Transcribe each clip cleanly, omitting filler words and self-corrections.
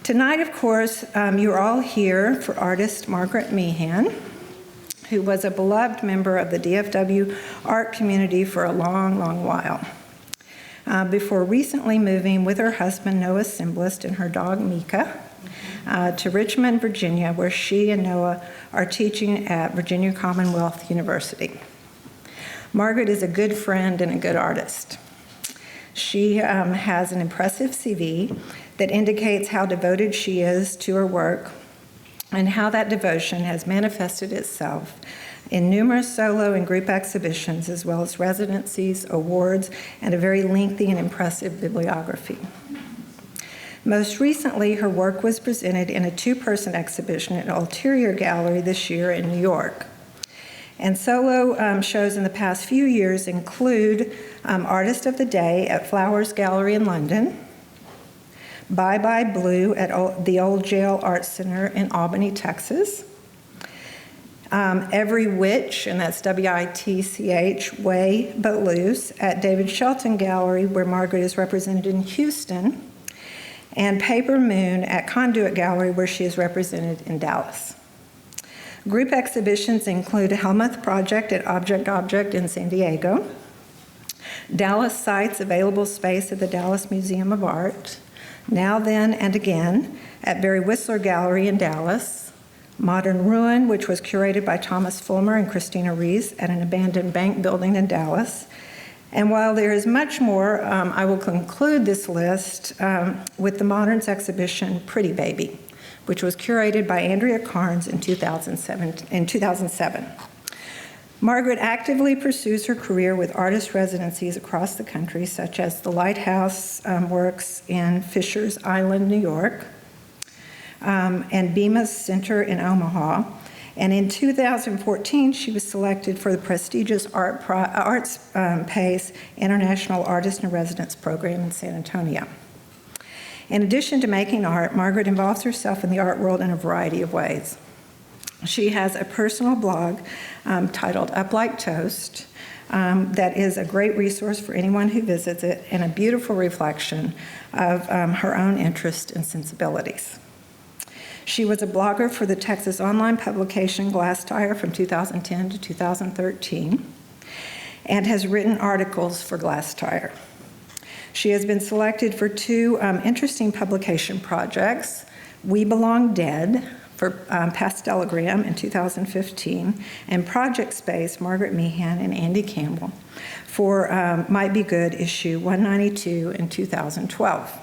Tonight, of course, you're all here for artist Margaret Meehan, who was a beloved member of the DFW art community for a long, long while, before recently moving with her husband, Noah Symbolist, and her dog, Mika, to Richmond, Virginia, where she and Noah are teaching at Virginia Commonwealth University. Margaret is a good friend and a good artist. She has an impressive CV that indicates how devoted she is to her work and how that devotion has manifested itself in numerous solo and group exhibitions, as well as residencies, awards, and a very lengthy and impressive bibliography. Most recently, her work was presented in a two-person exhibition at Ulterior Gallery this year in New York. And solo shows in the past few years include Artist of the Day at Flowers Gallery in London, Bye Bye Blue at the Old Jail Art Center in Albany, Texas, Every Witch, and that's W-I-T-C-H, Way But Loose, at David Shelton Gallery, where Margaret is represented in Houston, and Paper Moon at Conduit Gallery, where she is represented in Dallas. Group exhibitions include Helmuth Project at Object in San Diego, Dallas Sites Available Space at the Dallas Museum of Art, Now Then and Again at Barry Whistler Gallery in Dallas, Modern Ruin, which was curated by Thomas Fulmer and Christina Rees at an abandoned bank building in Dallas. And while there is much more, I will conclude this list with the Moderns exhibition Pretty Baby, which was curated by Andrea Carnes in 2007. Margaret actively pursues her career with artist residencies across the country, such as the Lighthouse Works in Fisher's Island, New York, and Bemis Center in Omaha. And in 2014, she was selected for the prestigious Arts PACE International Artist in Residence program in San Antonio. In addition to making art, Margaret involves herself in the art world in a variety of ways. She has a personal blog titled Up Like Toast that is a great resource for anyone who visits it and a beautiful reflection of her own interests and sensibilities. She was a blogger for the Texas online publication Glasstire from 2010 to 2013 and has written articles for Glasstire. She has been selected for two interesting publication projects, We Belong Dead for Pastelogram in 2015, and Project Space, Margaret Meehan and Andy Campbell, for Might Be Good, issue 192 in 2012.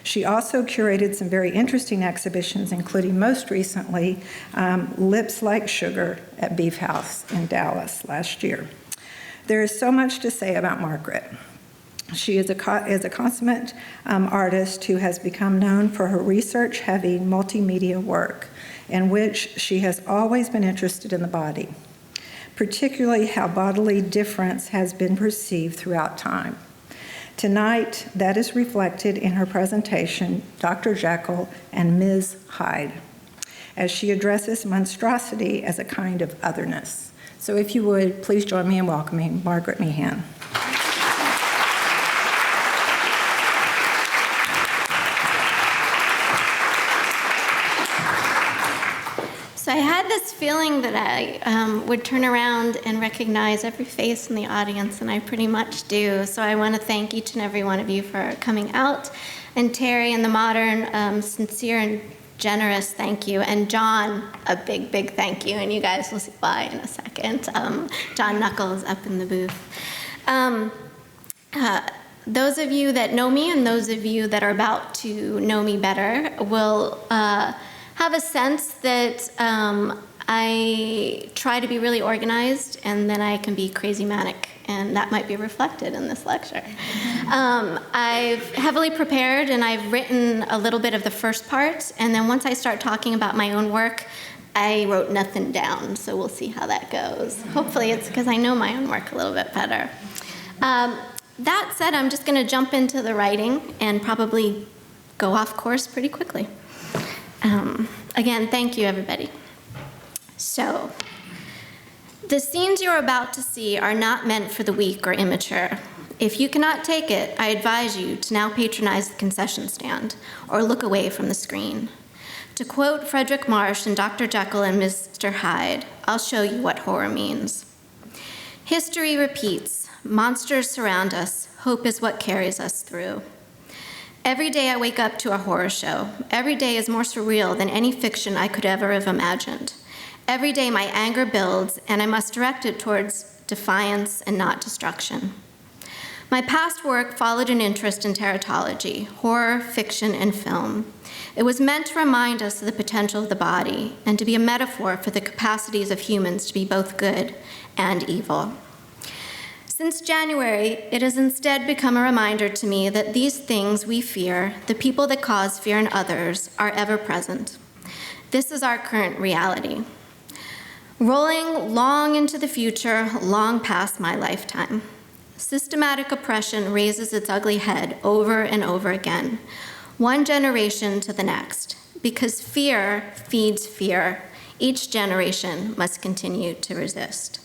She also curated some very interesting exhibitions, including most recently Lips Like Sugar at Beef House in Dallas last year. There is so much to say about Margaret. She is a consummate artist who has become known for her research-heavy multimedia work, in which she has always been interested in the body, particularly how bodily difference has been perceived throughout time. Tonight, that is reflected in her presentation, Dr. Jekyll and Ms. Hyde, as she addresses monstrosity as a kind of otherness. So if you would, please join me in welcoming Margaret Meehan. So I had this feeling that I would turn around and recognize every face in the audience, and I pretty much do. So I want to thank each and every one of you for coming out. And Terry and the Modern, sincere and generous thank you. And John, a big, big thank you. And you guys will see why in a second. John Knuckles up in the booth. Those of you that know me and those of you that are about to know me better will have a sense that I try to be really organized, and then I can be crazy manic, and that might be reflected in this lecture. I've heavily prepared, and I've written a little bit of the first part, and then once I start talking about my own work, I wrote nothing down, so we'll see how that goes. Hopefully it's because I know my own work a little bit better. That said, I'm just going to jump into the writing and probably go off course pretty quickly. Again, thank you, everybody. So, the scenes you're about to see are not meant for the weak or immature. If you cannot take it, I advise you to now patronize the concession stand or look away from the screen. To quote Frederick Marsh in Dr. Jekyll and Mr. Hyde, I'll show you what horror means. History repeats. Monsters surround us. Hope is what carries us through. Every day I wake up to a horror show. Every day is more surreal than any fiction I could ever have imagined. Every day my anger builds, and I must direct it towards defiance and not destruction. My past work followed an interest in teratology, horror, fiction, and film. It was meant to remind us of the potential of the body and to be a metaphor for the capacities of humans to be both good and evil. Since January, it has instead become a reminder to me that these things we fear, the people that cause fear in others, are ever present. This is our current reality. Rolling long into the future, long past my lifetime. Systematic oppression raises its ugly head over and over again, one generation to the next. Because fear feeds fear, each generation must continue to resist.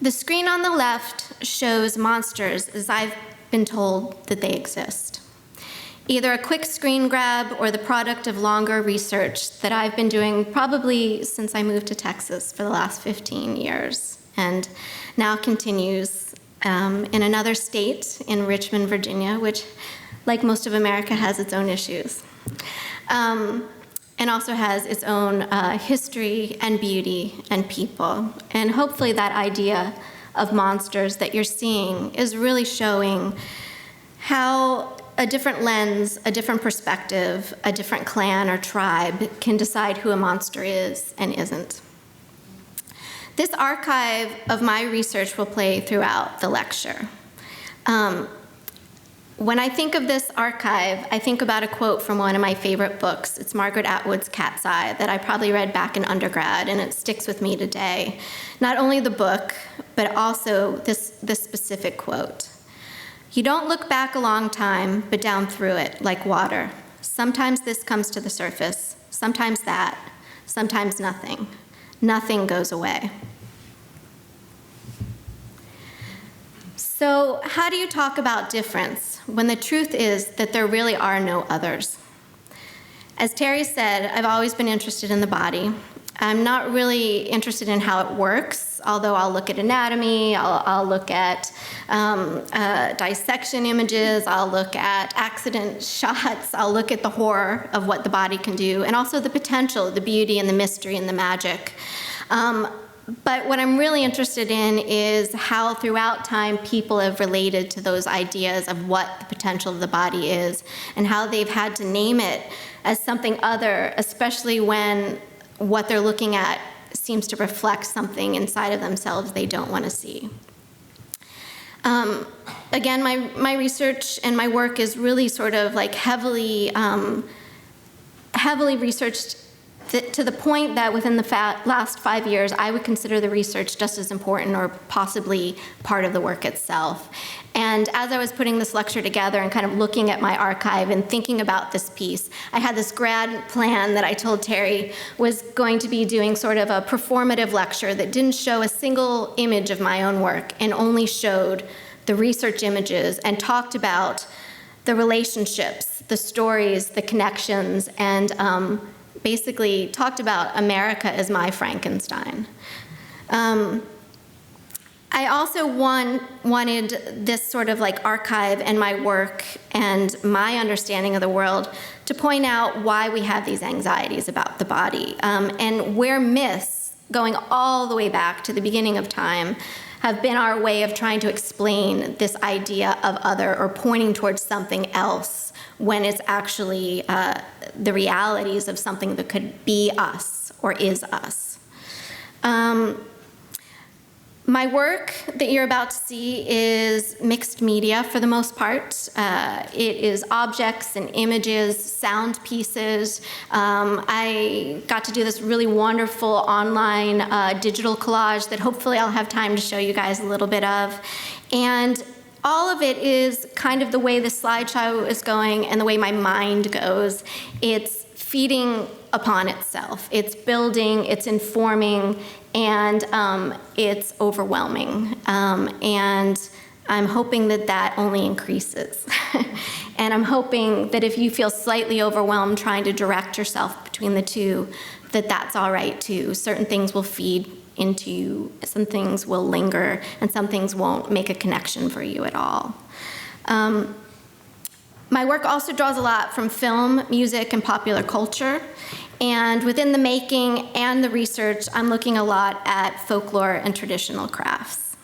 The screen on the left shows monsters as I've been told that they exist. Either a quick screen grab or the product of longer research that I've been doing probably since I moved to Texas for the last 15 years, and now continues in another state, in Richmond, Virginia, which, like most of America, has its own issues, and also has its own history and beauty and people. And hopefully that idea of monsters that you're seeing is really showing how a different lens, a different perspective, a different clan or tribe can decide who a monster is and isn't. This archive of my research will play throughout the lecture. When I think of this archive, I think about a quote from one of my favorite books. It's Margaret Atwood's Cat's Eye that I probably read back in undergrad, and it sticks with me today. Not only the book, but also this specific quote. You don't look back a long time, but down through it, like water. Sometimes this comes to the surface, sometimes that, sometimes nothing. Nothing goes away. So how do you talk about difference when the truth is that there really are no others? As Terry said, I've always been interested in the body. I'm not really interested in how it works, although I'll look at anatomy, I'll look at dissection images, I'll look at accident shots, I'll look at the horror of what the body can do, and also the potential, the beauty and the mystery and the magic. But what I'm really interested in is how throughout time people have related to those ideas of what the potential of the body is and how they've had to name it as something other, especially when what they're looking at seems to reflect something inside of themselves they don't want to see. Again, my research and my work is really sort of like heavily researched to the point that within the last 5 years, I would consider the research just as important or possibly part of the work itself. And as I was putting this lecture together and kind of looking at my archive and thinking about this piece, I had this grad plan that I told Terry was going to be doing sort of a performative lecture that didn't show a single image of my own work and only showed the research images and talked about the relationships, the stories, the connections, and basically talked about America as my Frankenstein. I also wanted this sort of like archive and my work and my understanding of the world to point out why we have these anxieties about the body, and where myths, going all the way back to the beginning of time, have been our way of trying to explain this idea of other or pointing towards something else when it's actually the realities of something that could be us or is us. My work that you're about to see is mixed media for the most part. It is objects and images, sound pieces. I got to do this really wonderful online digital collage that hopefully I'll have time to show you guys a little bit of. And all of it is kind of the way the slideshow is going and the way my mind goes. It's feeding upon itself. It's building, it's informing, and it's overwhelming. And I'm hoping that that only increases. And I'm hoping that if you feel slightly overwhelmed trying to direct yourself between the two, that that's all right too. Certain things will feed into you, some things will linger, and some things won't make a connection for you at all. My work also draws a lot from film, music, and popular culture. And within the making and the research, I'm looking a lot at folklore and traditional crafts.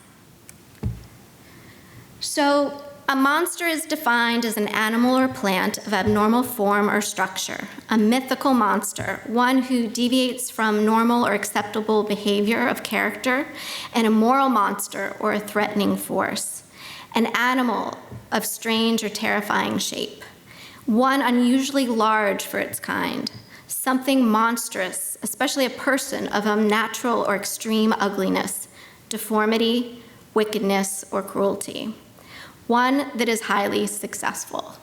So, a monster is defined as an animal or plant of abnormal form or structure, a mythical monster, one who deviates from normal or acceptable behavior of character, and a moral monster or a threatening force, an animal of strange or terrifying shape, one unusually large for its kind, something monstrous, especially a person of unnatural or extreme ugliness, deformity, wickedness, or cruelty. One that is highly successful.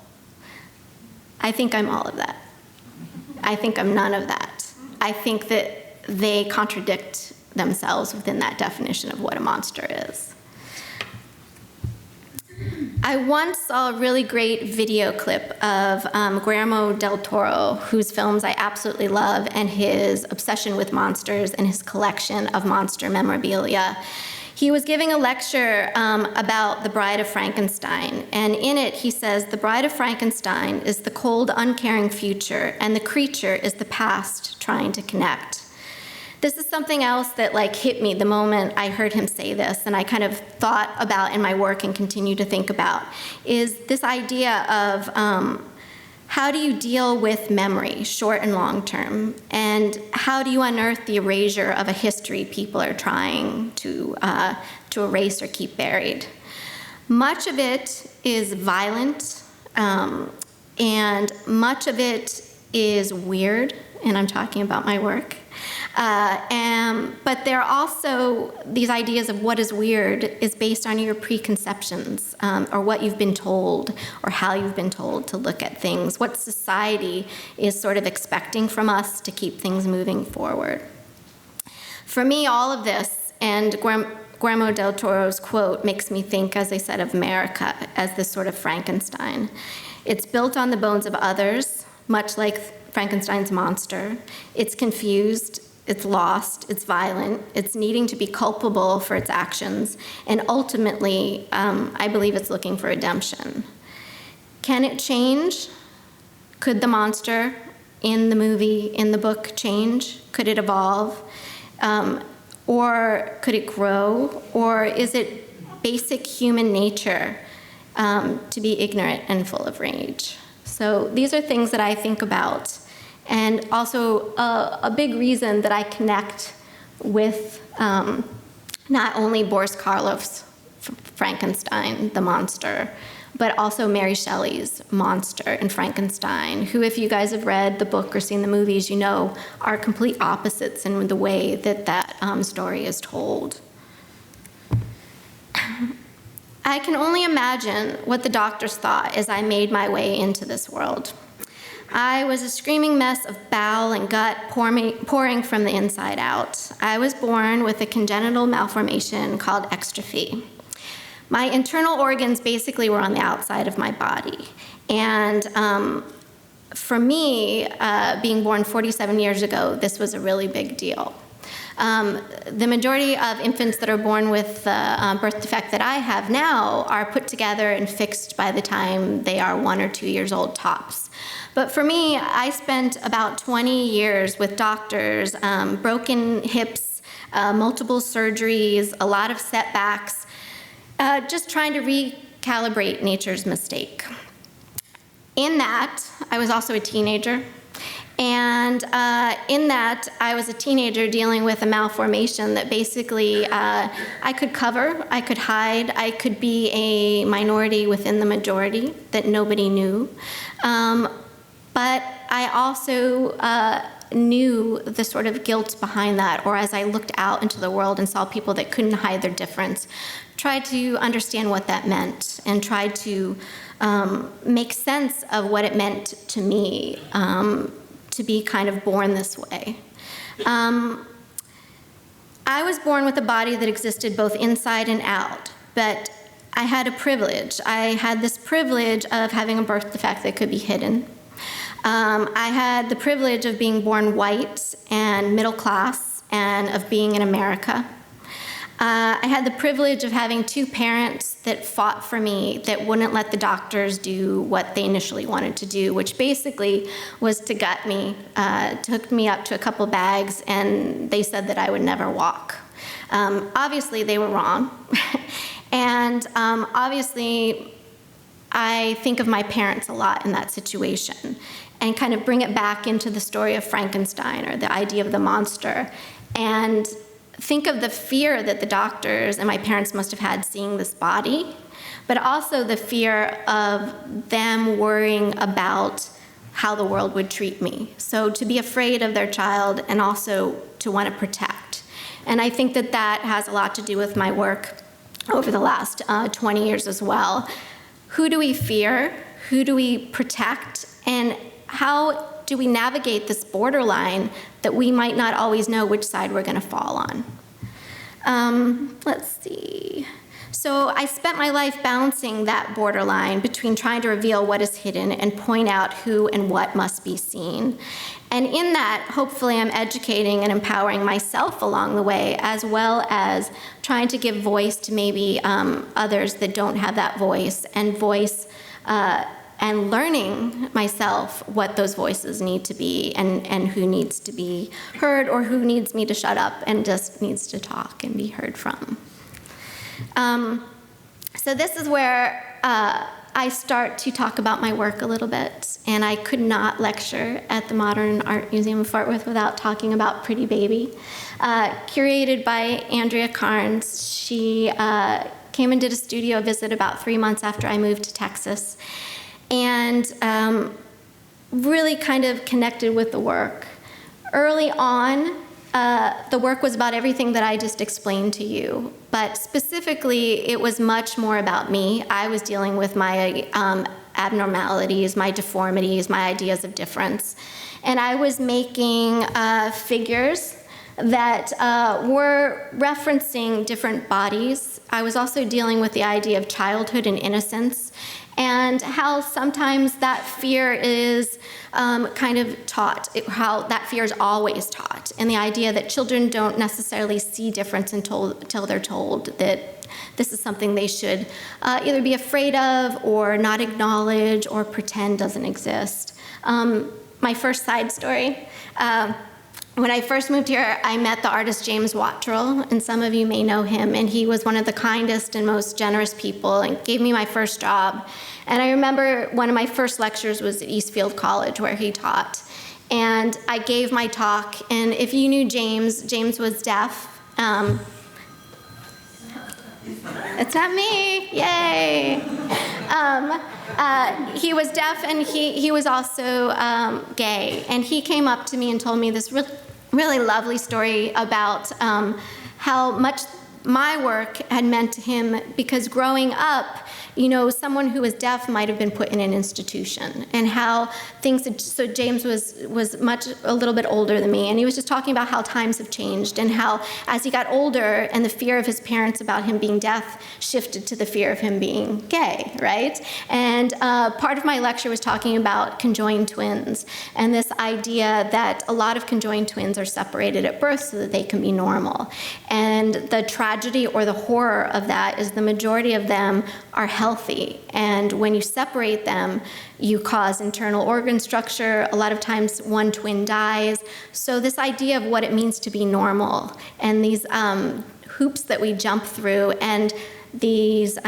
I think I'm all of that. I think I'm none of that. I think that they contradict themselves within that definition of what a monster is. I once saw a really great video clip of Guillermo del Toro, whose films I absolutely love, and his obsession with monsters and his collection of monster memorabilia. He was giving a lecture about The Bride of Frankenstein, and in it he says, "The Bride of Frankenstein is the cold, uncaring future, and the creature is the past trying to connect." This is something else that hit me the moment I heard him say this, and I kind of thought about in my work and continue to think about, is this idea of how do you deal with memory, short and long term, and how do you unearth the erasure of a history people are trying to erase or keep buried? Much of it is violent, and much of it is weird, and I'm talking about my work. But there are also these ideas of what is weird is based on your preconceptions, or what you've been told, or how you've been told to look at things, what society is sort of expecting from us to keep things moving forward. For me, all of this, and Guillermo del Toro's quote makes me think, as I said, of America as this sort of Frankenstein. It's built on the bones of others, much like Frankenstein's monster. It's confused, it's lost, it's violent, it's needing to be culpable for its actions, and ultimately, I believe it's looking for redemption. Can it change? Could the monster in the movie, in the book, change? Could it evolve? Or could it grow? Or is it basic human nature to be ignorant and full of rage? So these are things that I think about. And also a big reason that I connect with not only Boris Karloff's Frankenstein, the monster, but also Mary Shelley's monster in Frankenstein, who, if you guys have read the book or seen the movies, you know are complete opposites in the way that that story is told. I can only imagine what the doctors thought as I made my way into this world. I was a screaming mess of bowel and gut pouring from the inside out. I was born with a congenital malformation called exstrophy. My internal organs basically were on the outside of my body. And for me, being born 47 years ago, this was a really big deal. The majority of infants that are born with the birth defect that I have now are put together and fixed by the time they are 1 or 2 years old tops. But for me, I spent about 20 years with doctors, broken hips, multiple surgeries, a lot of setbacks, just trying to recalibrate nature's mistake. In that, I was also a teenager. And in that, I was a teenager dealing with a malformation that basically I could cover, I could hide, I could be a minority within the majority that nobody knew. But I also knew the sort of guilt behind that, or as I looked out into the world and saw people that couldn't hide their difference, tried to understand what that meant and tried to make sense of what it meant to me. to be kind of born this way. I was born with a body that existed both inside and out, but I had a privilege. I had this privilege of having a birth defect that could be hidden. I had the privilege of being born white and middle class and of being in America. I had the privilege of having two parents that fought for me, that wouldn't let the doctors do what they initially wanted to do, which basically was to gut me, took me up to a couple bags, and they said that I would never walk. Obviously, they were wrong. And obviously, I think of my parents a lot in that situation and kind of bring it back into the story of Frankenstein, or the idea of the monster, and think of the fear that the doctors and my parents must have had seeing this body, but also the fear of them worrying about how the world would treat me. So to be afraid of their child and also to want to protect. And I think that that has a lot to do with my work over the last 20 years as well. Who do we fear? Who do we protect? And how do we navigate this borderline that we might not always know which side we're going to fall on? Let's see. So I spent my life balancing that borderline between trying to reveal what is hidden and point out who and what must be seen. And in that, hopefully I'm educating and empowering myself along the way, as well as trying to give voice to maybe others that don't have that voice, and learning myself what those voices need to be, and who needs to be heard, or who needs me to shut up and just needs to talk and be heard from. So this is where I start to talk about my work a little bit, and I could not lecture at the Modern Art Museum of Fort Worth without talking about Pretty Baby. Curated by Andrea Carnes, she came and did a studio visit about 3 months after I moved to Texas, and really kind of connected with the work. Early on, the work was about everything that I just explained to you, but specifically, it was much more about me. I was dealing with my abnormalities, my deformities, my ideas of difference, and I was making figures that were referencing different bodies. I was also dealing with the idea of childhood and innocence, and how sometimes that fear is kind of taught, how that fear is always taught, and the idea that children don't necessarily see difference until they're told that this is something they should either be afraid of or not acknowledge or pretend doesn't exist. My first side story. When I first moved here, I met the artist James Wattrell, and some of you may know him, and he was one of the kindest and most generous people and gave me my first job. And I remember one of my first lectures was at Eastfield College, where he taught. And I gave my talk, and if you knew James, James was deaf. It's not me, yay. He was deaf, and he was also gay. And he came up to me and told me this really lovely story about how much my work had meant to him, because growing up, you know, someone who was deaf might have been put in an institution, and how things had, so James was a little bit older than me, and he was just talking about how times have changed, and how as he got older and the fear of his parents about him being deaf shifted to the fear of him being gay, right? And part of my lecture was talking about conjoined twins, and this idea that a lot of conjoined twins are separated at birth so that they can be normal. And the tragedy or the horror of that is the majority of them are healthy, and when you separate them, you cause internal organ structure. A lot of times one twin dies. So this idea of what it means to be normal, and these hoops that we jump through, and these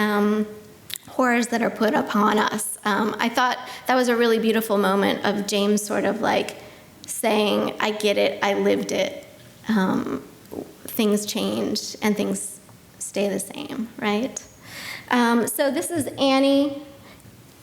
horrors that are put upon us. I thought that was a really beautiful moment of James sort of like saying, I get it, I lived it. Things change and things stay the same, right? So this is Annie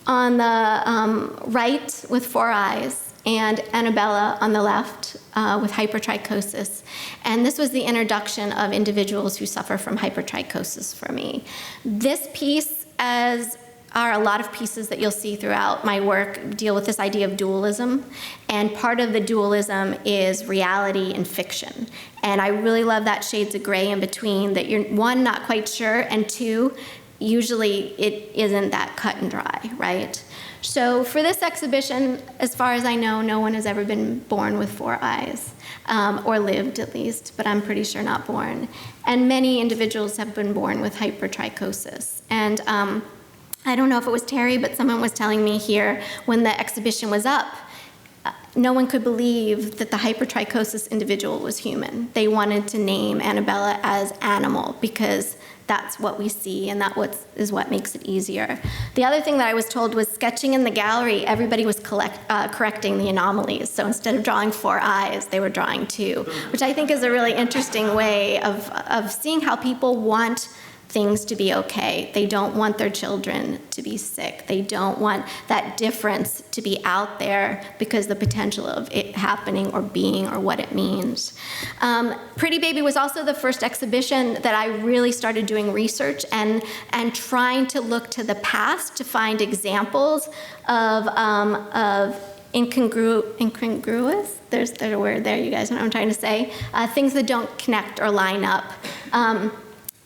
on the right with 4 eyes, and Annabella on the left with hypertrichosis. And this was the introduction of individuals who suffer from hypertrichosis for me. This piece, as are a lot of pieces that you'll see throughout my work deal with this idea of dualism. And part of the dualism is reality and fiction. And I really love that shades of gray in between, that you're, one, not quite sure, and two, usually it isn't that cut and dry, right? So for this exhibition, as far as I know, no one has ever been born with 4 eyes, or lived at least, but I'm pretty sure not born. And many individuals have been born with hypertrichosis. And I don't know if it was Terry, but someone was telling me here when the exhibition was up, no one could believe that the hypertrichosis individual was human. They wanted to name Annabella as animal because that's what we see, and that is what makes it easier. The other thing that I was told was sketching in the gallery, everybody was correcting the anomalies. So instead of drawing 4 eyes, they were drawing 2, which I think is a really interesting way of seeing how people want things to be okay. They don't want their children to be sick. They don't want that difference to be out there because the potential of it happening or being or what it means. Pretty Baby was also the first exhibition that I really started doing research and trying to look to the past to find examples of incongruous, there's a word there, you guys know what I'm trying to say, things that don't connect or line up.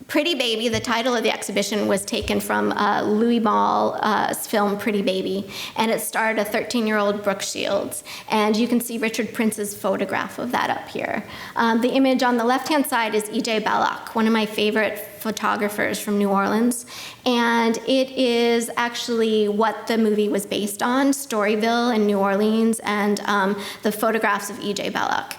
Pretty Baby, the title of the exhibition, was taken from Louis Malle's film Pretty Baby, and it starred a 13-year-old Brooke Shields. And you can see Richard Prince's photograph of that up here. The image on the left-hand side is E.J. Belloc, one of my favorite photographers from New Orleans. And it is actually what the movie was based on, Storyville in New Orleans, and the photographs of E.J. Belloc.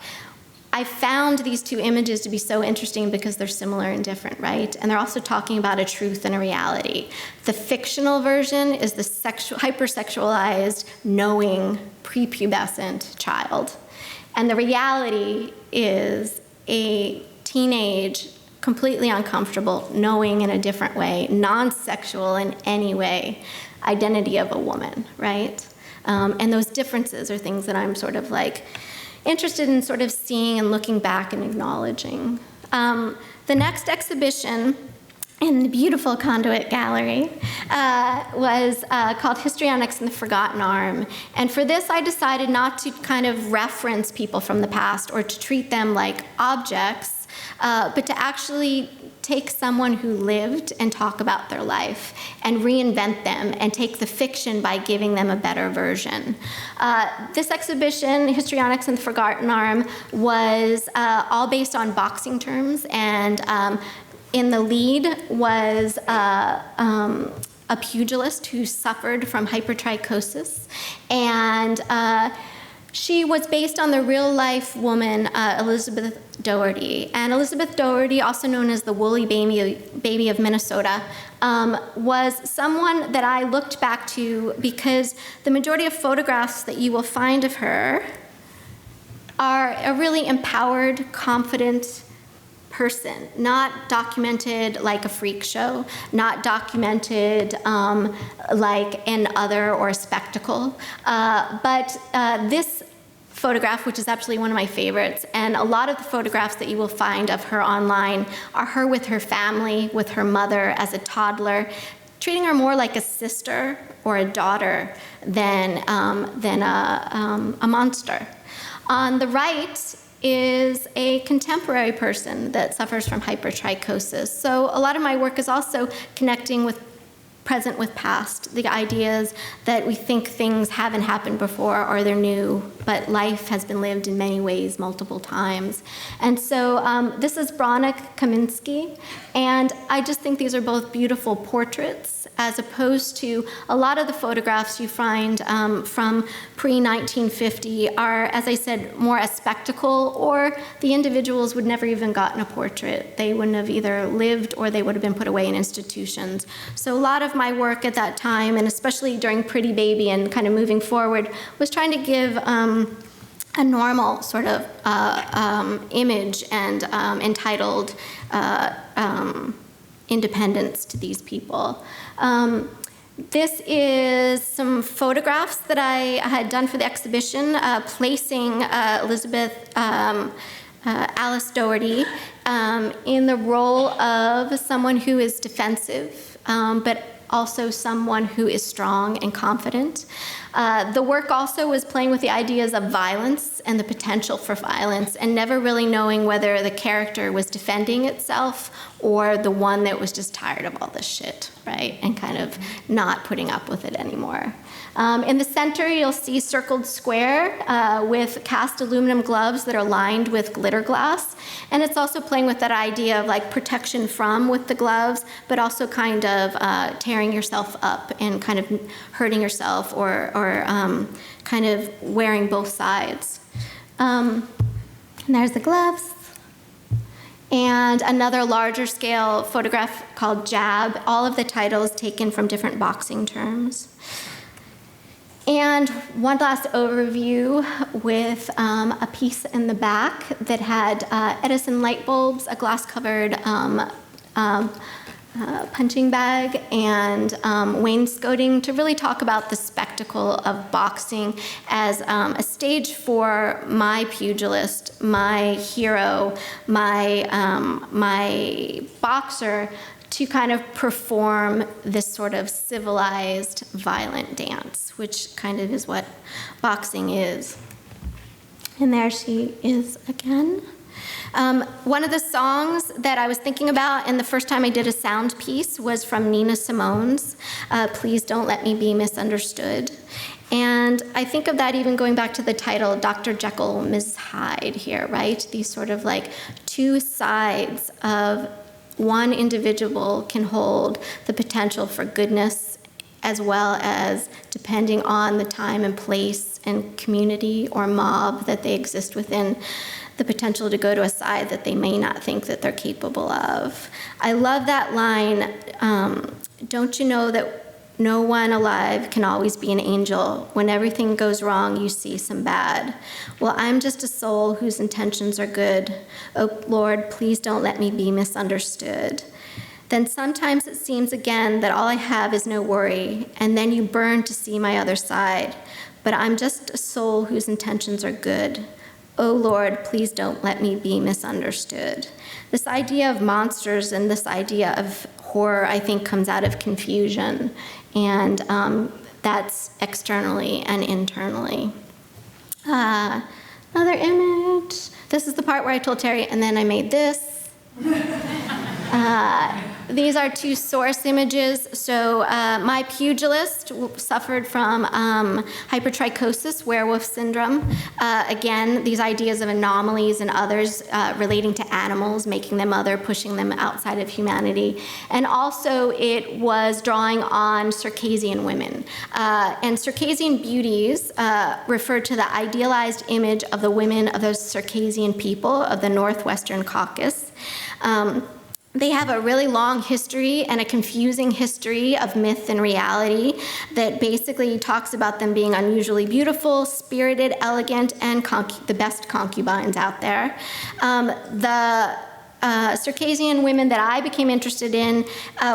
I found these 2 images to be so interesting because they're similar and different, right? And they're also talking about a truth and a reality. The fictional version is the hypersexualized, knowing, prepubescent child. And the reality is a teenage, completely uncomfortable, knowing in a different way, non-sexual in any way, identity of a woman, right? And those differences are things that I'm sort of like interested in sort of seeing and looking back and acknowledging. The next exhibition in the beautiful Conduit Gallery was called Histrionics and the Forgotten Arm. And for this, I decided not to kind of reference people from the past or to treat them like objects, but to actually take someone who lived and talk about their life and reinvent them and take the fiction by giving them a better version. This exhibition, Histrionics and the Forgotten Arm, was all based on boxing terms, and in the lead was a pugilist who suffered from hypertrichosis, and she was based on the real-life woman, Elizabeth Doherty. And Elizabeth Doherty, also known as the Woolly Baby of Minnesota, was someone that I looked back to because the majority of photographs that you will find of her are a really empowered, confident person, not documented like a freak show, not documented like an other or a spectacle. But this photograph, which is actually one of my favorites, and a lot of the photographs that you will find of her online are her with her family, with her mother as a toddler, treating her more like a sister or a daughter than a monster. On the right is a contemporary person that suffers from hypertrichosis. So a lot of my work is also connecting with present with past, the ideas that we think things haven't happened before or they're new, but life has been lived in many ways multiple times. And so this is Bronek Kaminsky, and I just think these are both beautiful portraits as opposed to a lot of the photographs you find from pre-1950 are, as I said, more a spectacle, or the individuals would never even gotten a portrait. They wouldn't have either lived or they would have been put away in institutions. So a lot of my work at that time, and especially during Pretty Baby and kind of moving forward, was trying to give a normal sort of image and entitled independence to these people. This is some photographs that I had done for the exhibition, placing Elizabeth Alice Doherty in the role of someone who is defensive, but also someone who is strong and confident. The work also was playing with the ideas of violence and the potential for violence, and never really knowing whether the character was defending itself or the one that was just tired of all this shit, right? And kind of not putting up with it anymore. In the center, you'll see circled square with cast aluminum gloves that are lined with glitter glass. And it's also playing with that idea of like protection from with the gloves, but also kind of tearing yourself up and kind of hurting yourself or kind of wearing both sides. And there's the gloves. And another larger scale photograph called Jab, all of the titles taken from different boxing terms. And one last overview with a piece in the back that had Edison light bulbs, a glass-covered punching bag, and wainscoting to really talk about the spectacle of boxing as a stage for my pugilist, my hero, my boxer, to kind of perform this sort of civilized, violent dance, which kind of is what boxing is. And there she is again. One of the songs that I was thinking about, and the first time I did a sound piece, was from Nina Simone's Please Don't Let Me Be Misunderstood. And I think of that even going back to the title, Dr. Jekyll and Ms. Hyde here, right? These sort of like two sides of one individual can hold the potential for goodness, as well as, depending on the time and place and community or mob that they exist within, the potential to go to a side that they may not think that they're capable of. I love that line, don't you know that no one alive can always be an angel? When everything goes wrong, you see some bad. Well, I'm just a soul whose intentions are good. Oh, Lord, please don't let me be misunderstood. Then sometimes it seems again that all I have is no worry, and then you burn to see my other side. But I'm just a soul whose intentions are good. Oh, Lord, please don't let me be misunderstood. This idea of monsters and this idea of horror, I think, comes out of confusion. And that's externally and internally. Another image. This is the part where I told Terry, and then I made this. These are two source images. So my pugilist suffered from hypertrichosis, werewolf syndrome. Again, these ideas of anomalies and others relating to animals, making them other, pushing them outside of humanity. And also it was drawing on Circassian women. And Circassian beauties refer to the idealized image of the women of the Circassian people of the Northwestern Caucasus. They have a really long history and a confusing history of myth and reality that basically talks about them being unusually beautiful, spirited, elegant, and the best concubines out there. The Circassian women that I became interested in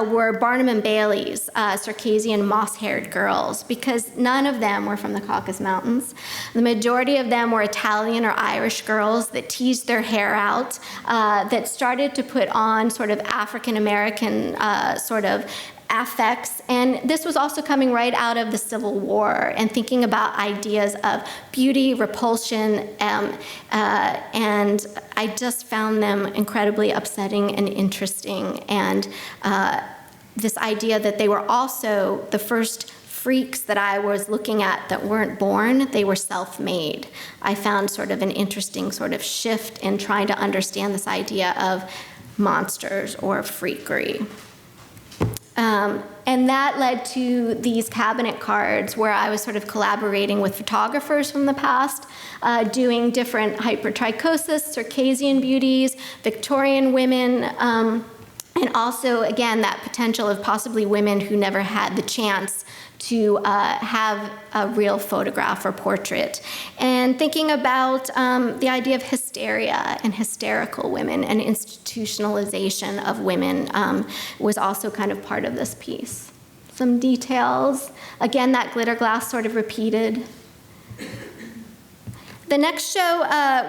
were Barnum and Bailey's Circassian moss-haired girls, because none of them were from the Caucasus Mountains. The majority of them were Italian or Irish girls that teased their hair out, that started to put on sort of African-American sort of affects, and this was also coming right out of the Civil War and thinking about ideas of beauty, repulsion, and I just found them incredibly upsetting and interesting, and this idea that they were also the first freaks that I was looking at that weren't born, they were self-made. I found sort of an interesting sort of shift in trying to understand this idea of monsters or freakery. And that led to these cabinet cards where I was sort of collaborating with photographers from the past, doing different hypertrichosis, Circassian beauties, Victorian women, and also, again, that potential of possibly women who never had the chance to have a real photograph or portrait. And thinking about the idea of hysteria and hysterical women and institutionalization of women was also kind of part of this piece. Some details. Again, that glitter glass sort of repeated. The next show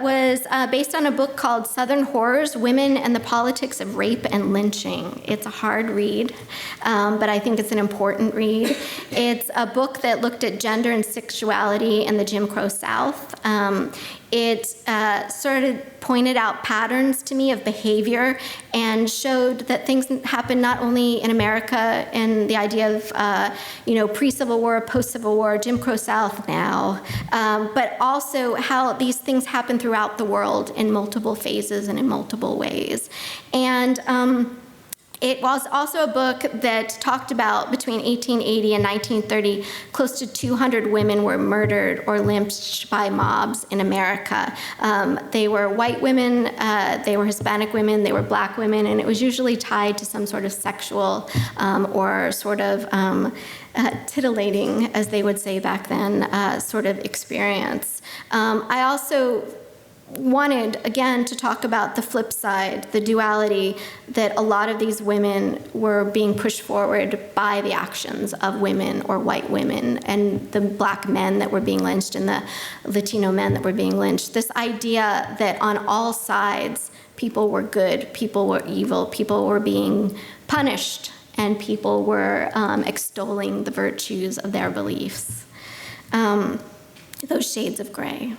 was based on a book called Southern Horrors, Women and the Politics of Rape and Lynching. It's a hard read, but I think it's an important read. It's a book that looked at gender and sexuality in the Jim Crow South. It sort of pointed out patterns to me of behavior and showed that things happen not only in America and the idea of, pre-Civil War, post-Civil War, Jim Crow South now, but also how these things happen throughout the world in multiple phases and in multiple ways. And it was also a book that talked about between 1880 and 1930, close to 200 women were murdered or lynched by mobs in America. They were white women, they were Hispanic women, they were black women, and it was usually tied to some sort of sexual or sort of titillating, as they would say back then, sort of experience. I also wanted, again, to talk about the flip side, the duality, that a lot of these women were being pushed forward by the actions of women or white women, and the black men that were being lynched and the Latino men that were being lynched. This idea that on all sides, people were good, people were evil, people were being punished, and people were extolling the virtues of their beliefs. Those shades of gray.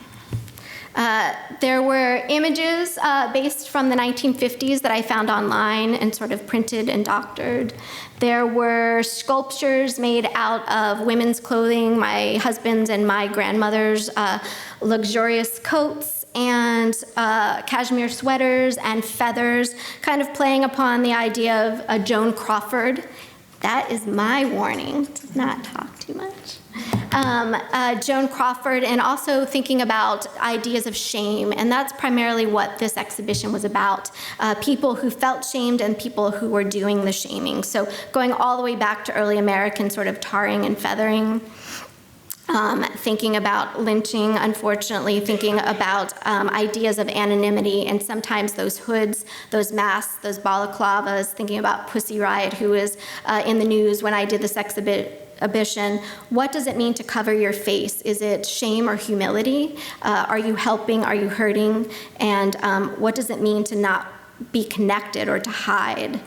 There were images based from the 1950s that I found online and sort of printed and doctored. There were sculptures made out of women's clothing, my husband's and my grandmother's luxurious coats and cashmere sweaters and feathers, kind of playing upon the idea of a Joan Crawford. That is my warning, to not talk too much. Joan Crawford, and also thinking about ideas of shame, and that's primarily what this exhibition was about. People who felt shamed and people who were doing the shaming. So going all the way back to early American sort of tarring and feathering, thinking about lynching, unfortunately, thinking about ideas of anonymity, and sometimes those hoods, those masks, those balaclavas, thinking about Pussy Riot, who was in the news when I did this exhibition. What does it mean to cover your face? Is it shame or humility? Are you helping? Are you hurting? And what does it mean to not be connected or to hide?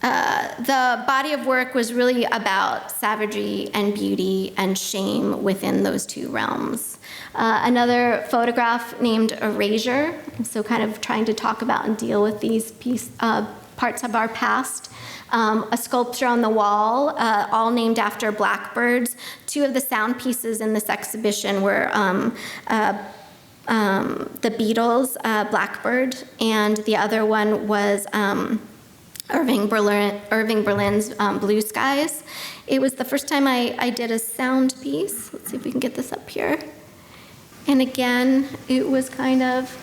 The body of work was really about savagery and beauty and shame within those two realms. Another photograph named Erasure, so kind of trying to talk about and deal with these parts of our past. A sculpture on the wall, all named after blackbirds. Two of the sound pieces in this exhibition were the Beatles' Blackbird, and the other one was Irving Berlin's Blue Skies. It was the first time I did a sound piece. Let's see if we can get this up here. And again, it was kind of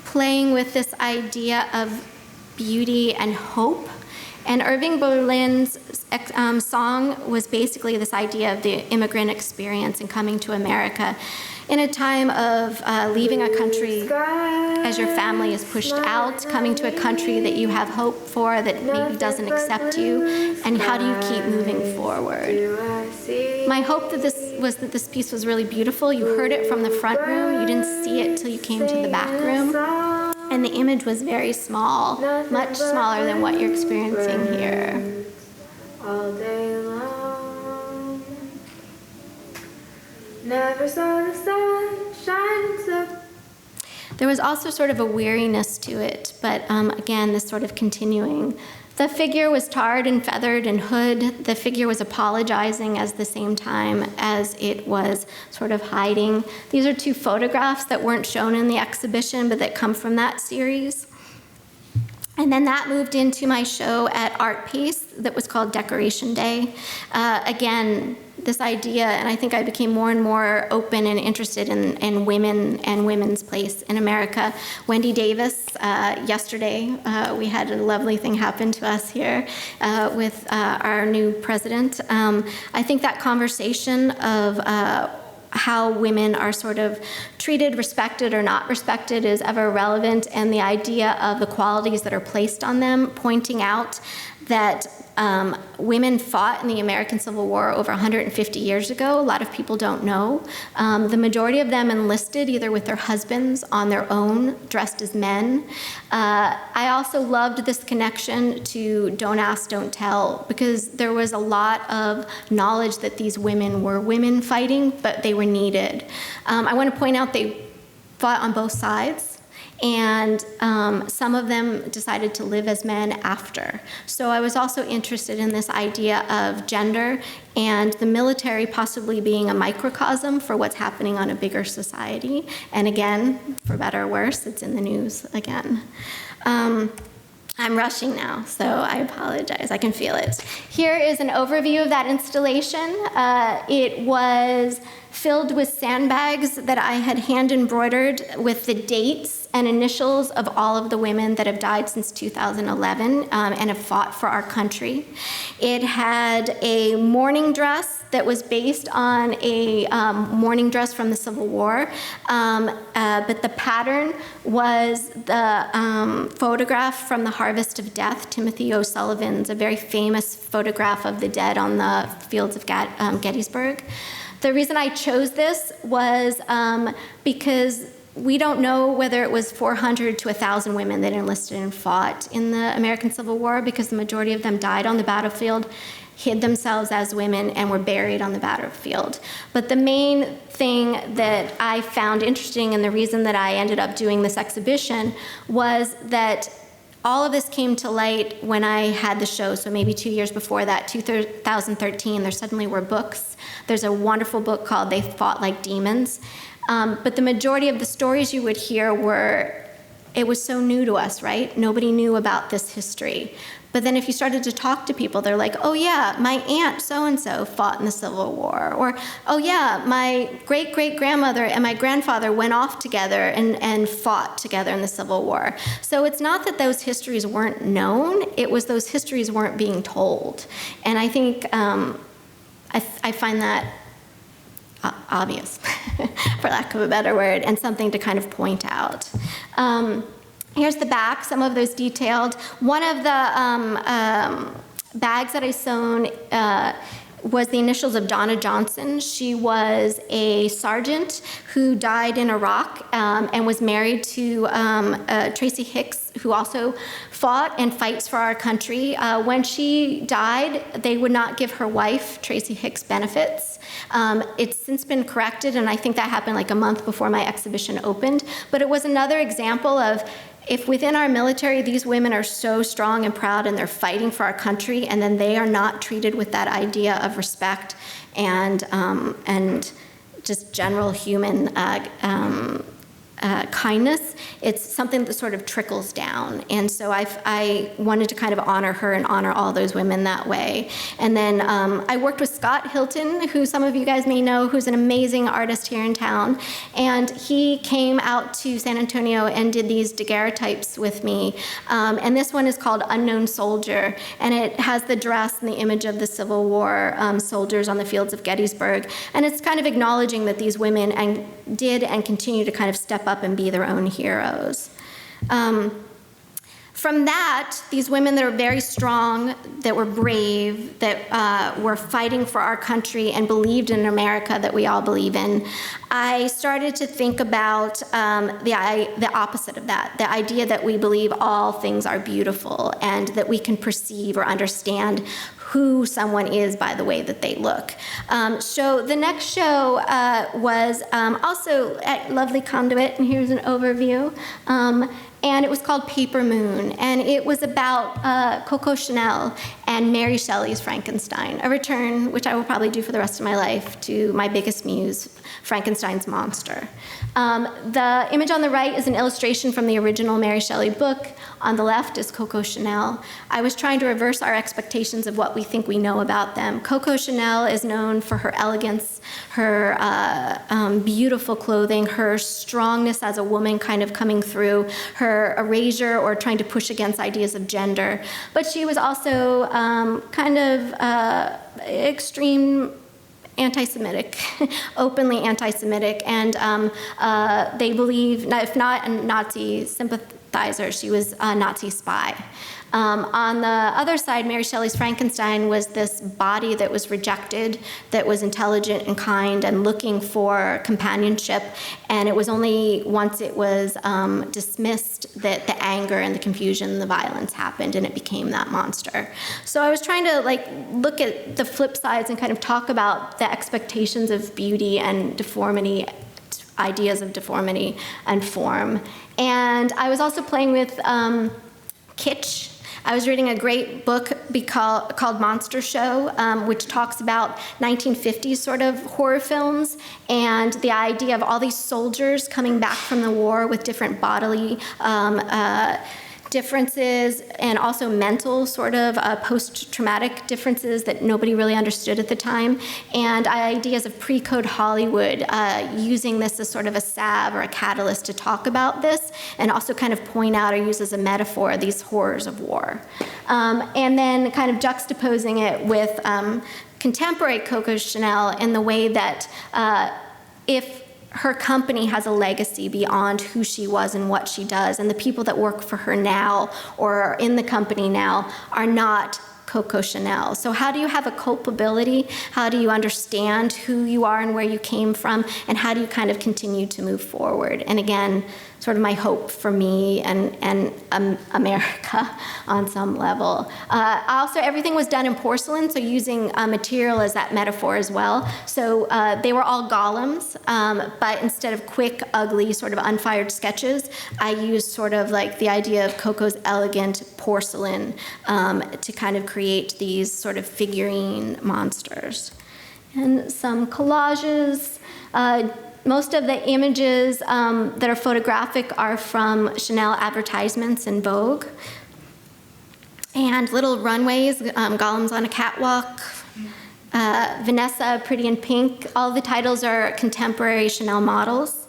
playing with this idea of beauty and hope. And Irving Berlin's song was basically this idea of the immigrant experience and coming to America in a time of leaving a country as your family is pushed out, coming to a country that you have hope for that maybe doesn't accept you, and how do you keep moving forward? My hope that this piece was really beautiful. You heard it from the front room. You didn't see it till you came to the back room. And the image was very small, much smaller than what you're experiencing here. All day long, never saw the sun shining so. There was also sort of a weariness to it, but again, this sort of continuing. The figure was tarred and feathered and hood. The figure was apologizing at the same time as it was sort of hiding. These are two photographs that weren't shown in the exhibition, but that come from that series. And then that moved into my show at Art Pace that was called Decoration Day. Again, this idea, and I think I became more and more open and interested in women and women's place in America. Wendy Davis, yesterday, we had a lovely thing happen to us here with our new president. I think that conversation of how women are sort of treated, respected, or not respected is ever relevant, and the idea of the qualities that are placed on them, pointing out that women fought in the American Civil War over 150 years ago. A lot of people don't know. The majority of them enlisted either with their husbands, on their own, dressed as men. I also loved this connection to Don't Ask, Don't Tell, because there was a lot of knowledge that these women were women fighting, but they were needed. I want to point out they fought on both sides. And some of them decided to live as men after. So I was also interested in this idea of gender and the military possibly being a microcosm for what's happening on a bigger society. And again, for better or worse, it's in the news again. I'm rushing now, so I apologize. I can feel it. Here is an overview of that installation. It was filled with sandbags that I had hand embroidered with the dates and initials of all of the women that have died since 2011 and have fought for our country. It had a mourning dress that was based on a mourning dress from the Civil War, but the pattern was the photograph from The Harvest of Death, Timothy O'Sullivan's, a very famous photograph of the dead on the fields of Gettysburg. The reason I chose this was because we don't know whether it was 400 to 1,000 women that enlisted and fought in the American Civil War, because the majority of them died on the battlefield, hid themselves as women, and were buried on the battlefield. But the main thing that I found interesting, and the reason that I ended up doing this exhibition, was that all of this came to light when I had the show, so maybe 2 years before that, 2013, there suddenly were books. There's a wonderful book called They Fought Like Demons. But the majority of the stories you would hear it was so new to us, right? Nobody knew about this history. But then if you started to talk to people, they're like, oh yeah, my aunt so-and-so fought in the Civil War. Or, oh yeah, my great-great-grandmother and my grandfather went off together and fought together in the Civil War. So it's not that those histories weren't known, it was those histories weren't being told. And I think, I find that obvious, for lack of a better word, and something to kind of point out. Here's the back, some of those detailed. One of the bags that I sewn was the initials of Donna Johnson. She was a sergeant who died in Iraq and was married to Tracy Hicks, who also fought and fights for our country. When she died, they would not give her wife, Tracy Hicks, benefits. It's since been corrected, and I think that happened like a month before my exhibition opened. But it was another example of, if within our military these women are so strong and proud and they're fighting for our country, and then they are not treated with that idea of respect and just general human kindness, it's something that sort of trickles down. And so I wanted to kind of honor her and honor all those women that way. And then I worked with Scott Hilton, who some of you guys may know, who's an amazing artist here in town. And he came out to San Antonio and did these daguerreotypes with me. And this one is called Unknown Soldier. And it has the dress and the image of the Civil War soldiers on the fields of Gettysburg. And it's kind of acknowledging that these women did and continue to kind of step up and be their own heroes. From that, these women that are very strong, that were brave, that were fighting for our country and believed in America that we all believe in, I started to think about the opposite of that, the idea that we believe all things are beautiful and that we can perceive or understand who someone is by the way that they look. So the next show was also at Lovely Conduit, and here's an overview. And it was called Paper Moon, and it was about Coco Chanel and Mary Shelley's Frankenstein, a return, which I will probably do for the rest of my life, to my biggest muse, Frankenstein's monster. The image on the right is an illustration from the original Mary Shelley book. On the left is Coco Chanel. I was trying to reverse our expectations of what we think we know about them. Coco Chanel is known for her elegance, her beautiful clothing, her strongness as a woman kind of coming through, her erasure or trying to push against ideas of gender. But she was also kind of extreme anti-Semitic, openly anti-Semitic, and they believe, if not a Nazi sympathizing sympathizer. She was a Nazi spy. On the other side, Mary Shelley's Frankenstein was this body that was rejected, that was intelligent and kind and looking for companionship. And it was only once it was dismissed that the anger and the confusion and the violence happened, and it became that monster. So I was trying to look at the flip sides and kind of talk about the expectations of beauty and deformity, ideas of deformity and form. And I was also playing with kitsch. I was reading a great book called Monster Show, which talks about 1950s sort of horror films and the idea of all these soldiers coming back from the war with different bodily differences and also mental sort of post-traumatic differences that nobody really understood at the time, and ideas of pre-code Hollywood using this as sort of a salve or a catalyst to talk about this and also kind of point out or use as a metaphor these horrors of war. And then kind of juxtaposing it with contemporary Coco Chanel in the way that if her company has a legacy beyond who she was and what she does, and the people that work for her now or are in the company now are not Coco Chanel. So how do you have a culpability? How do you understand who you are and where you came from? And how do you kind of continue to move forward? And again, sort of my hope for me and America on some level. Also, everything was done in porcelain, so using material as that metaphor as well. So they were all golems, but instead of quick, ugly, sort of unfired sketches, I used sort of like the idea of Coco's elegant porcelain to kind of create these sort of figurine monsters. And some collages. Most of the images that are photographic are from Chanel advertisements in Vogue. And little runways, golems on a catwalk, Vanessa, Pretty in Pink. All the titles are contemporary Chanel models.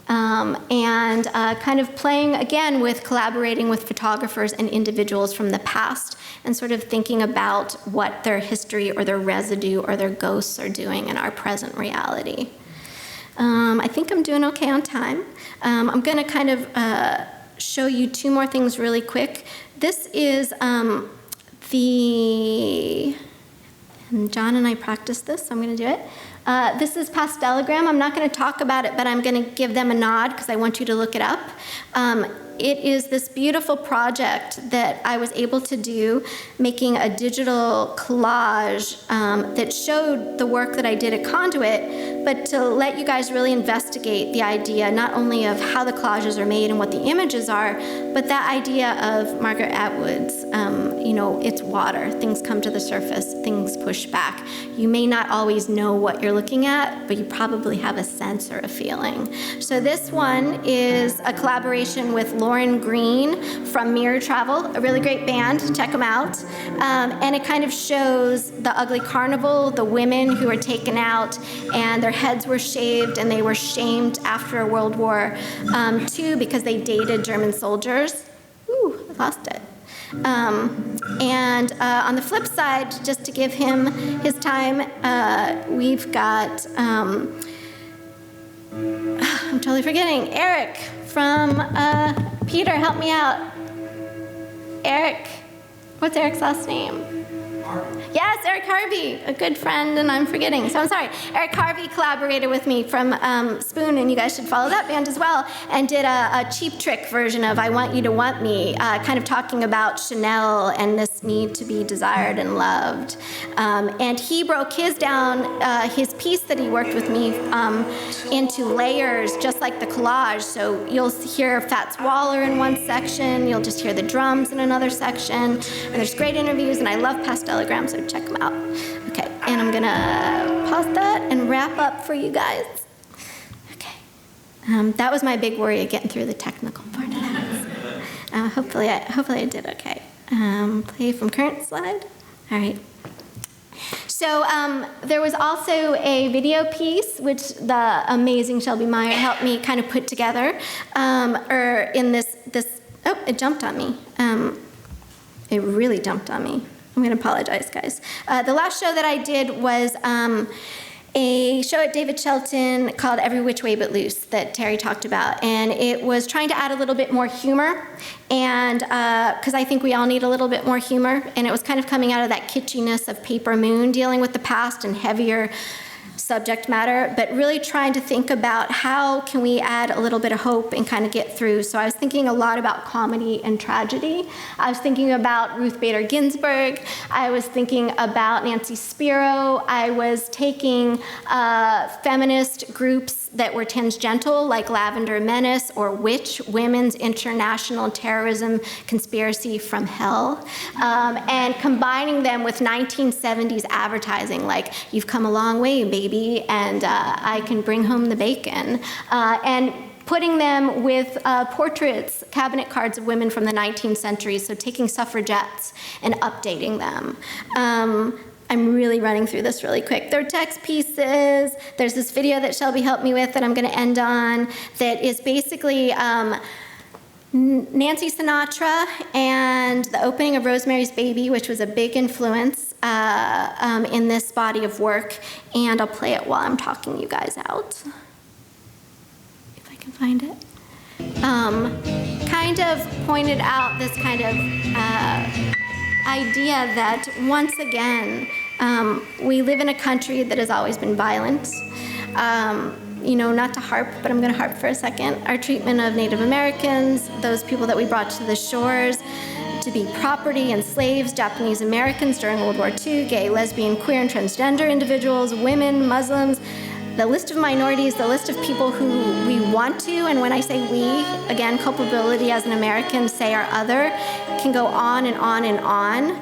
And kind of playing, again, with collaborating with photographers and individuals from the past and sort of thinking about what their history or their residue or their ghosts are doing in our present reality. I think I'm doing okay on time. I'm going to kind of show you two more things really quick. This is and John and I practiced this, so I'm going to do it. This is Pastelogram. I'm not going to talk about it, but I'm going to give them a nod because I want you to look it up. It is this beautiful project that I was able to do, making a digital collage that showed the work that I did at Conduit, but to let you guys really investigate the idea not only of how the collages are made and what the images are, but that idea of Margaret Atwood's, it's water. Things come to the surface, things push back. You may not always know what you're looking at, but you probably have a sense or a feeling. So this one is a collaboration with Lauren Green from Mirror Travel, a really great band. Check them out. And it kind of shows the ugly carnival, the women who were taken out, and their heads were shaved, and they were shamed after World War II because they dated German soldiers. Ooh, I lost it. And on the flip side, just to give him his time, we've got, I'm totally forgetting, Eric from Peter, help me out. Eric, what's Eric's last name? Yes, Eric Harvey, a good friend, and I'm forgetting, so I'm sorry. Eric Harvey collaborated with me from Spoon, and you guys should follow that band as well, and did a Cheap Trick version of I Want You to Want Me, kind of talking about Chanel and this need to be desired and loved. And he broke his down, his piece that he worked with me into layers, just like the collage. So you'll hear Fats Waller in one section, you'll just hear the drums in another section, and there's great interviews, and I love Pastelogram, so check them out. Okay, and I'm gonna pause that and wrap up for you guys. Okay, that was my big worry of getting through the technical part of that. Hopefully I did okay. Play from current slide. All right. So there was also a video piece which the amazing Shelby Meyer helped me kind of put together, or in this. Oh, it jumped on me. It really jumped on me. I'm going to apologize, guys. The last show that I did was a show at David Shelton called Every Which Way But Loose that Terry talked about. And it was trying to add a little bit more humor, and because I think we all need a little bit more humor. And it was kind of coming out of that kitschiness of Paper Moon, dealing with the past and heavier subject matter, but really trying to think about how can we add a little bit of hope and kind of get through. So I was thinking a lot about comedy and tragedy. I was thinking about Ruth Bader Ginsburg. I was thinking about Nancy Spiro. I was taking feminist groups that were tangential, like Lavender Menace or Witch, Women's International Terrorism Conspiracy from Hell, and combining them with 1970s advertising, like "You've come a long way, baby," and "I can bring home the bacon," and putting them with portraits, cabinet cards of women from the 19th century, so taking suffragettes and updating them. I'm really running through this really quick. There are text pieces. There's this video that Shelby helped me with that I'm going to end on that is basically Nancy Sinatra and the opening of Rosemary's Baby, which was a big influence in this body of work. And I'll play it while I'm talking you guys out, if I can find it. Kind of pointed out this kind of idea that, once again, we live in a country that has always been violent. You know, not to harp, but I'm going to harp for a second. Our treatment of Native Americans, those people that we brought to the shores to be property and slaves, Japanese Americans during World War II, gay, lesbian, queer, and transgender individuals, women, Muslims, the list of minorities, the list of people who we want to, and when I say we, again, culpability as an American, say our other, can go on and on and on.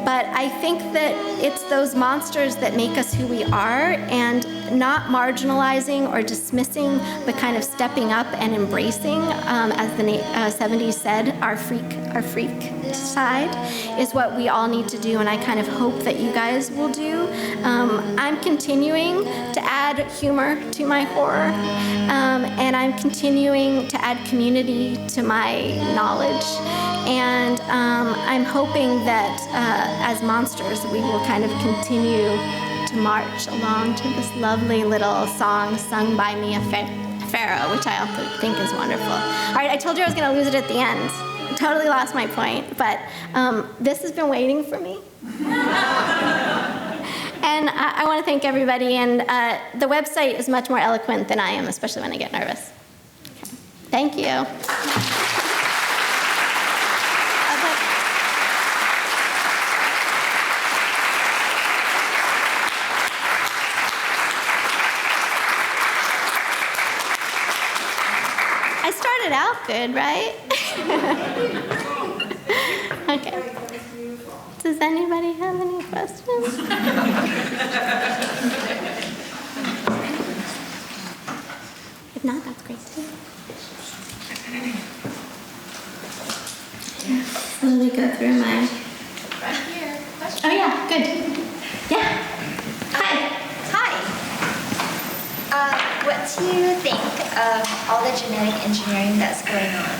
But I think that it's those monsters that make us who we are, and not marginalizing or dismissing, but kind of stepping up and embracing, as the 70s said, our freak side is what we all need to do, and I kind of hope that you guys will do. I'm continuing to add humor to my horror, and I'm continuing to add community to my knowledge, and I'm hoping that as monsters we will kind of continue to march along to this lovely little song sung by Mia Farrow, which I also think is wonderful. All right, I told you I was going to lose it at the end. Totally lost my point, but this has been waiting for me. And I want to thank everybody, and the website is much more eloquent than I am, especially when I get nervous. Thank you. I started out good, right? Okay. Does anybody have any questions? If not, that's great too. Let me go through my... Right here. Oh yeah, good. Yeah. Hi. Hi. What do you think of all the genetic engineering that's going on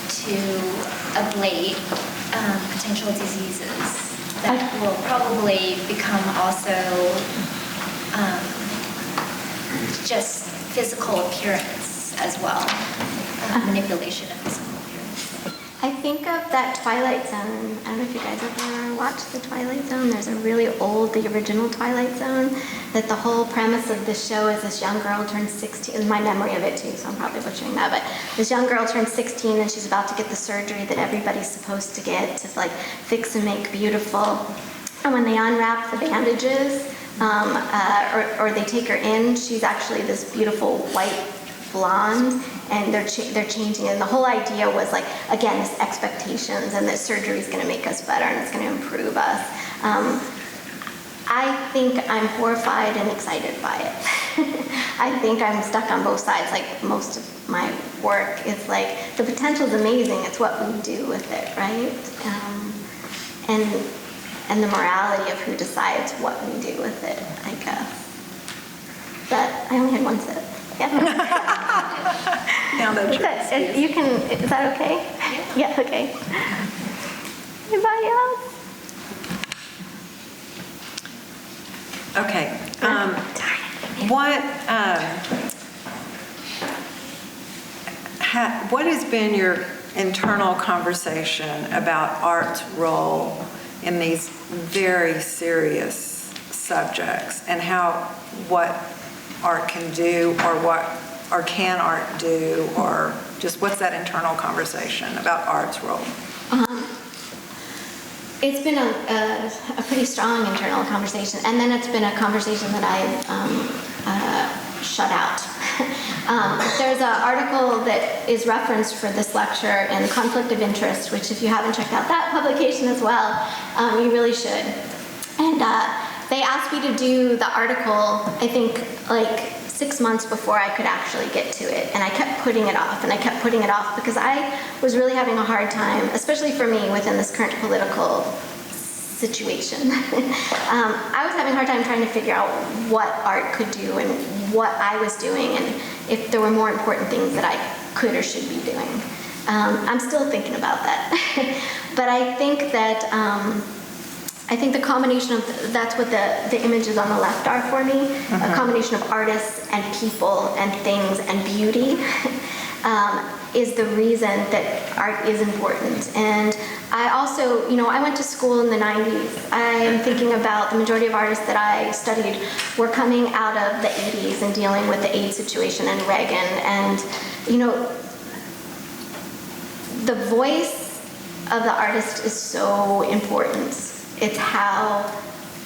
to ablate potential diseases that will probably become also just physical appearance as well, manipulation of physical appearance? I think of that Twilight Zone. I don't know if you guys ever watched the Twilight Zone. There's a really old, the original Twilight Zone, that the whole premise of this show is this young girl turns 16. It's my memory of it too, so I'm probably butchering that. But this young girl turns 16 and she's about to get the surgery that everybody's supposed to get to like fix and make beautiful. And when they unwrap the bandages, or they take her in, she's actually this beautiful white blonde, and they're changing it. And the whole idea was like, again, this expectations, and that surgery is going to make us better and it's going to improve us. I think I'm horrified and excited by it. I think I'm stuck on both sides. Like most of my work, it's like the potential is amazing. It's what we do with it, right? And the morality of who decides what we do with it, I guess. But I only had one sip. Yeah. Now that Is that okay? Yeah, okay. Anybody else? Okay. What has been your internal conversation about art's role in these very serious subjects, and what art can do, or can art do, or just what's that internal conversation about art's role? It's been a pretty strong internal conversation, and then it's been a conversation that I've shut out. There's an article that is referenced for this lecture in Conflict of Interest, which if you haven't checked out that publication as well, you really should. And they asked me to do the article, I think, like 6 months before I could actually get to it. And I kept putting it off, and I kept putting it off because I was really having a hard time, especially for me within this current political situation. I was having a hard time trying to figure out what art could do and what I was doing, and if there were more important things that I could or should be doing. I'm still thinking about that. But I think that the combination of, that's what the images on the left are for me, a combination of artists and people and things and beauty is the reason that art is important. And I also, I went to school in the 90s. I'm thinking about the majority of artists that I studied were coming out of the 80s and dealing with the AIDS situation and Reagan. And, the voice of the artist is so important. It's how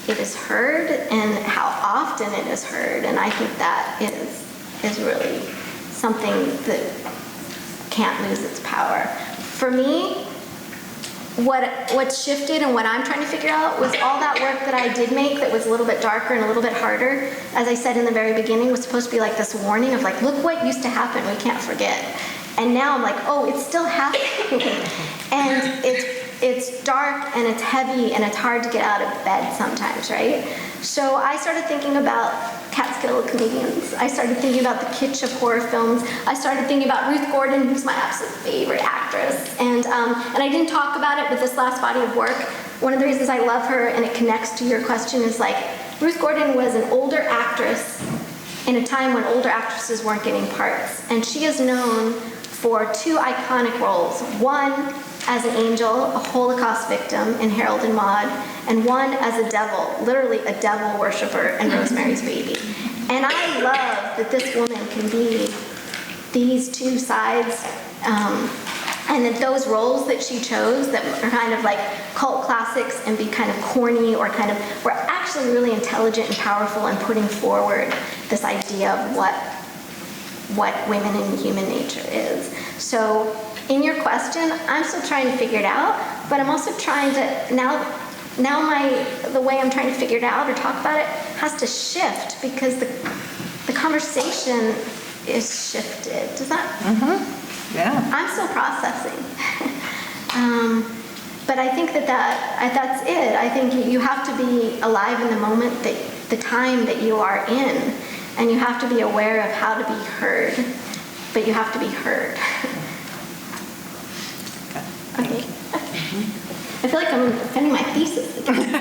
it is heard and how often it is heard, and I think that is really something that can't lose its power. For me, what shifted and what I'm trying to figure out was all that work that I did make that was a little bit darker and a little bit harder, as I said in the very beginning, was supposed to be like this warning of like, look what used to happen, we can't forget. And now I'm like, oh, it's still happening. And it's dark and it's heavy and it's hard to get out of bed sometimes, right? So I started thinking about Catskill comedians. I started thinking about the kitsch of horror films. I started thinking about Ruth Gordon, who's my absolute favorite actress. And I didn't talk about it, but this last body of work, one of the reasons I love her, and it connects to your question, is like, Ruth Gordon was an older actress in a time when older actresses weren't getting parts. And she is known for 2 iconic roles. One as an angel, a Holocaust victim in Harold and Maude, and one as a devil, literally a devil worshiper in Rosemary's Baby. And I love that this woman can be these 2 sides, and that those roles that she chose that are kind of like cult classics and be kind of corny or kind of were actually really intelligent and powerful and putting forward this idea of what women and human nature is. So in your question, I'm still trying to figure it out, but I'm also trying to, now the way I'm trying to figure it out or talk about it has to shift because the conversation is shifted. Does that? Mm-hmm. Yeah. I'm still processing. But I think that's it. I think you have to be alive in the moment, the time that you are in, and you have to be aware of how to be heard, but you have to be heard. Okay. I feel like I'm defending my thesis again.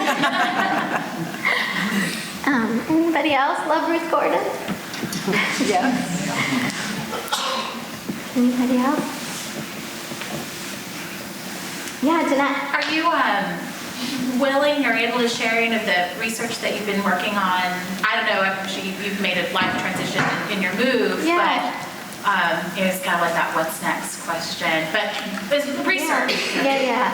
Anybody else love Ruth Gordon? Yes. Anybody else? Yeah, Jeanette. Are you willing or able to share any of the research that you've been working on? I don't know, I'm sure you've made a life transition in your move, Yeah. but it's kind of like that what's next question. But it's research. Yeah.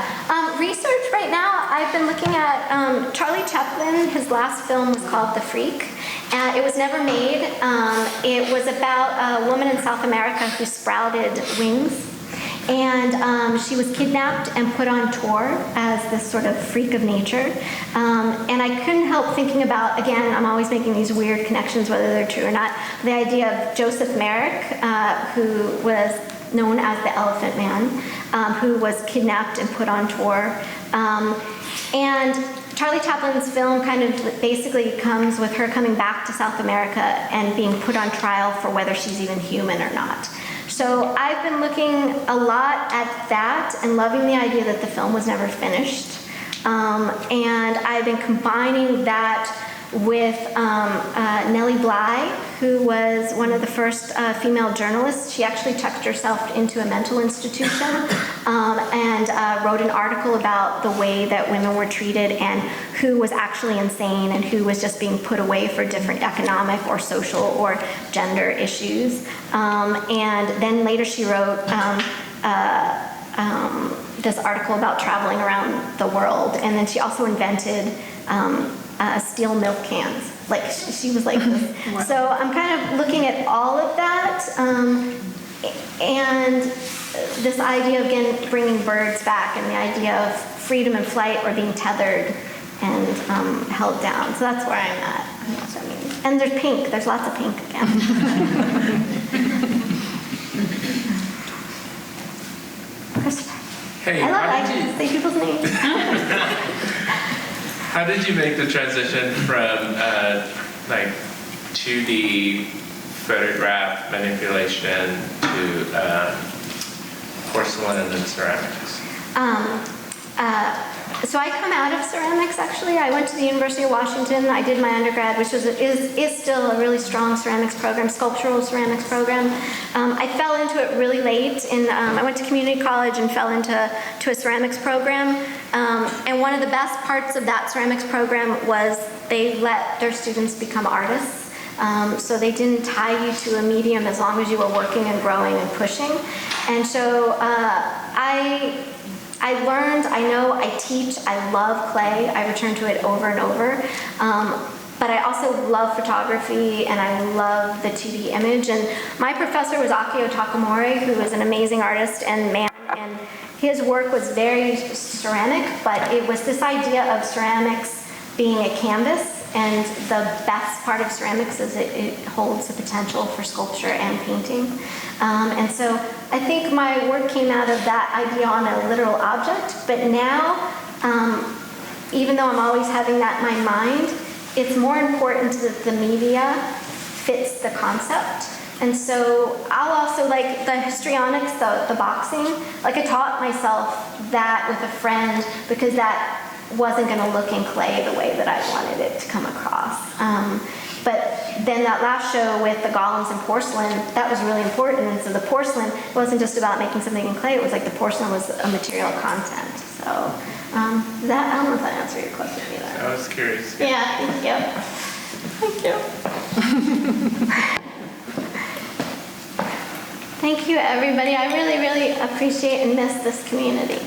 Research right now, I've been looking at Charlie Chaplin. His last film was called The Freak. It was never made. It was about a woman in South America who sprouted wings. And she was kidnapped and put on tour as this sort of freak of nature. And I couldn't help thinking about, again, I'm always making these weird connections, whether they're true or not, the idea of Joseph Merrick, who was known as the Elephant Man, who was kidnapped and put on tour. And Charlie Chaplin's film kind of basically comes with her coming back to South America and being put on trial for whether she's even human or not. So I've been looking a lot at that and loving the idea that the film was never finished. And I've been combining that with Nellie Bly, who was one of the first female journalists. She actually checked herself into a mental institution and wrote an article about the way that women were treated and who was actually insane and who was just being put away for different economic or social or gender issues. And then later she wrote this article about traveling around the world. And then she also invented steel milk cans. Like she was like this. So I'm kind of looking at all of that, and this idea of, again, bringing birds back, and the idea of freedom and flight or being tethered and held down. So that's where I'm at. That's what I mean. And there's pink. There's lots of pink again. Christopher. Hey, I can say people's names. how did you make the transition from like 2D photograph manipulation to porcelain and ceramics? So I come out of ceramics, actually. I went to the University of Washington. I did my undergrad, which is still a really strong ceramics program, sculptural ceramics program. I fell into it really late. I went to community college and fell into a ceramics program. And one of the best parts of that ceramics program was they let their students become artists. So they didn't tie you to a medium as long as you were working and growing and pushing. And so I learned, I know, I teach, I love clay. I return to it over and over. But I also love photography and I love the 2D image. And my professor was Akio Takamori, who was an amazing artist and man. And his work was very ceramic, but it was this idea of ceramics being a canvas. And the best part of ceramics is it holds the potential for sculpture and painting. And so I think my work came out of that idea on a literal object, but now, even though I'm always having that in my mind, it's more important that the media fits the concept. And so I'll also, like the histrionics, the boxing, like I taught myself that with a friend because that wasn't going to look in clay the way that I wanted it to come across. But then that last show with the golems and porcelain, that was really important. And so the porcelain wasn't just about making something in clay, it was like the porcelain was a material content. So I don't know if that answered your question either. I was curious. Yeah, thank you. Thank you. Thank you, everybody. I really, really appreciate and miss this community.